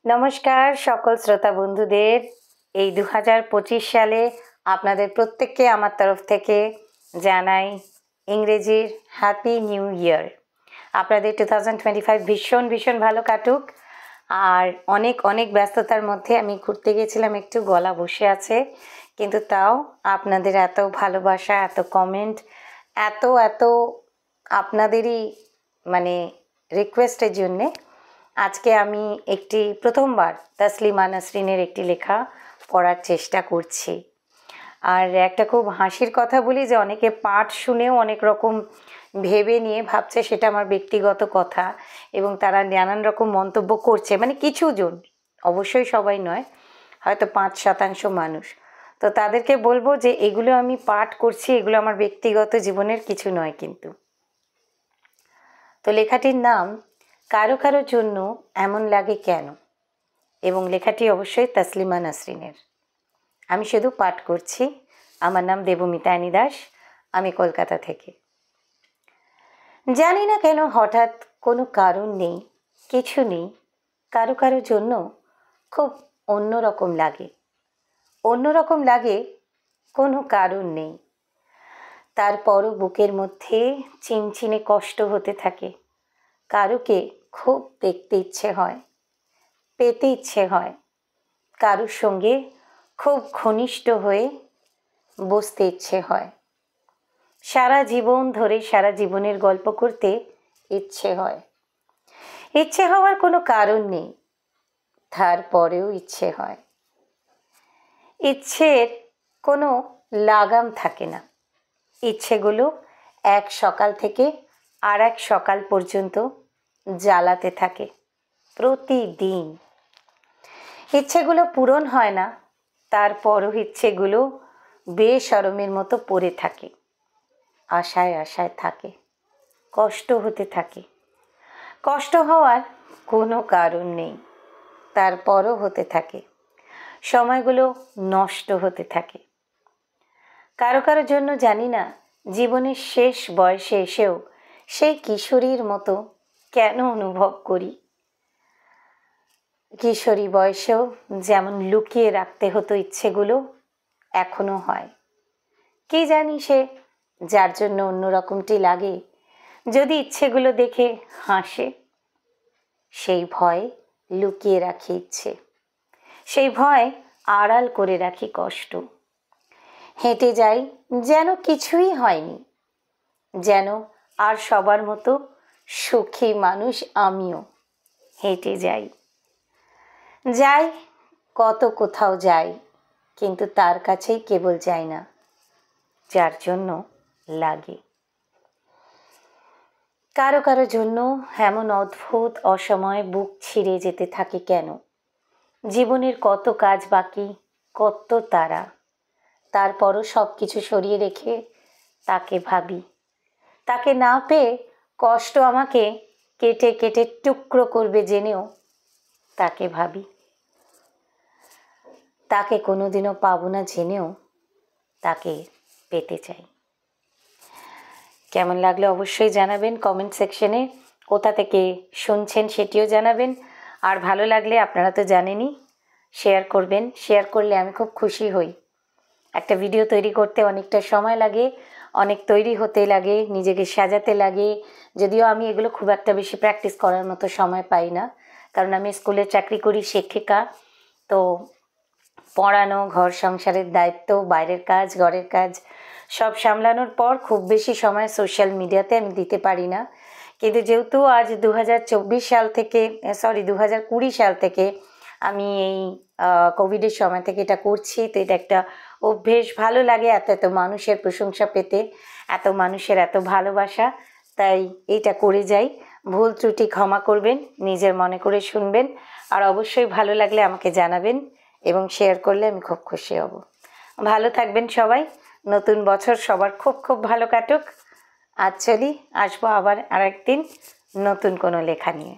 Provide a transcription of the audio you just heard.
নমস্কার সকল শ্রোতা বন্ধুদের। এই 2025 সালে আপনাদের প্রত্যেককে আমার তরফ থেকে জানাই ইংরেজির হ্যাপি নিউ ইয়ার। আপনাদের 2025 ভীষণ ভালো কাটুক। আর অনেক ব্যস্ততার মধ্যে আমি ঘুরতে গিয়েছিলাম, একটু গলা বসে আছে, কিন্তু তাও আপনাদের এত ভালোবাসা, এত কমেন্ট, এত আপনাদেরই রিকোয়েস্টের জন্যে আজকে আমি একটি প্রথমবার তাসলিমা নাসরিনের একটি লেখা পড়ার চেষ্টা করছি। আর একটা খুব হাসির কথা বলি যে অনেকে পাঠ শুনেও অনেক রকম ভেবে নিয়ে ভাবছে সেটা আমার ব্যক্তিগত কথা, এবং তারা নানান রকম মন্তব্য করছে, কিছুজন, অবশ্যই সবাই নয়, হয়তো 5% মানুষ। তো তাদেরকে বলবো যে এগুলো আমি পাঠ করছি, এগুলো আমার ব্যক্তিগত জীবনের কিছু নয়। কিন্তু তো লেখাটির নাম কারো কারো জন্য এমন লাগে কেন, এবং লেখাটি অবশ্যই তাসলিমা নাসরিনের। আমি শুধু পাঠ করছি। আমার নাম দেবমিতায়নী দাস, আমি কলকাতা থেকে। জানি না কেন হঠাৎ কোনো কারণ নেই, কিছু নেই, কারো কারো জন্য খুব অন্যরকম লাগে, কোনো কারণ নেই। তারপরও বুকের মধ্যে চিনচিনে কষ্ট হতে থাকে। কারুকে খুব দেখতে ইচ্ছে হয়, পেতে ইচ্ছে হয়, কারুর সঙ্গে খুব ঘনিষ্ঠ হয়ে বসতে ইচ্ছে হয়, সারা জীবন ধরে সারা জীবনের গল্প করতে ইচ্ছে হয়। ইচ্ছে হওয়ার কোনো কারণ নেই, তারপরেও ইচ্ছে হয়। ইচ্ছের কোনো লাগাম থাকে না। ইচ্ছেগুলো এক সকাল থেকে আর এক সকাল পর্যন্ত জ্বালাতে থাকে প্রতিদিন। ইচ্ছেগুলো পূরণ হয় না, তারপরও ইচ্ছেগুলো বেশরমের মতো পড়ে থাকে, আশায় থাকে, কষ্ট হতে থাকে। কষ্ট হওয়ার কোনো কারণ নেই, তারপরও হতে থাকে। সময়গুলো নষ্ট হতে থাকে। কারো কারো জন্য জানি না জীবনের শেষ বয়সে এসেও সেই কিশোরীর মতো কেন অনুভব করি। কিশোরী বয়সেও যেমন লুকিয়ে রাখতে হতো ইচ্ছেগুলো, এখনো হয়। কি জানি সে যার জন্য অন্যরকমটি লাগে, যদি ইচ্ছেগুলো দেখে হাসে। সেই ভয় লুকিয়ে রাখি ইচ্ছে, সেই ভয় আড়াল করে রাখি কষ্ট। হেঁটে যাই যেন কিছুই হয়নি, যেন আর সবার মতো সুখী মানুষ আমিও। হেঁটে যাই কত কোথাও যাই, কিন্তু তার কাছেই কেবল যাই না যার জন্য লাগে। কারো কারো জন্য এমন অদ্ভুত অসময়ে বুক ছিঁড়ে যেতে থাকে কেন। জীবনের কত কাজ বাকি, কত তারা, তারপরও সব কিছু সরিয়ে রেখে তাকে ভাবি। তাকে না পেয়ে কষ্ট আমাকে কেটে কেটে টুকরো করবে জেনেও তাকে ভাবি। তাকে কোনোদিনও পাবো না জেনেও তাকে পেতে চাই। কেমন লাগলো অবশ্যই জানাবেন কমেন্ট সেকশনে। কোথা থেকে শুনছেন সেটিও জানাবেন। আর ভালো লাগলে আপনারা তো জানেনই, শেয়ার করবেন। শেয়ার করলে আমি খুব খুশি হই। একটা ভিডিও তৈরি করতে অনেকটা সময় লাগে, অনেক তৈরি হতে লাগে, নিজেকে সাজাতে লাগে। যদিও আমি এগুলো খুব একটা বেশি প্র্যাকটিস করার মতো সময় পাই না, কারণ আমি স্কুলে চাকরি করি, শিক্ষিকা। তো পড়ানো, ঘর সংসারের দায়িত্ব, বাইরের কাজ, ঘরের কাজ সব সামলানোর পর খুব বেশি সময় সোশ্যাল মিডিয়াতে আমি দিতে পারি না। কিন্তু যেহেতু আজ 2020 সাল থেকে আমি এই কোভিডের সময় থেকে এটা করছি, তো এটা একটা অভ্যেস। ভালো লাগে এত মানুষের প্রশংসা পেতে, এত মানুষের এত ভালোবাসা, তাই এইটা করে যাই। ভুল ত্রুটি ক্ষমা করবেন, নিজের মনে করে শুনবেন, আর অবশ্যই ভালো লাগলে আমাকে জানাবেন এবং শেয়ার করলে আমি খুব খুশি হব। ভালো থাকবেন সবাই। নতুন বছর সবার খুব ভালো কাটুক। আজ চলি, আসবো আবার আরেকদিন নতুন কোনো লেখা নিয়ে।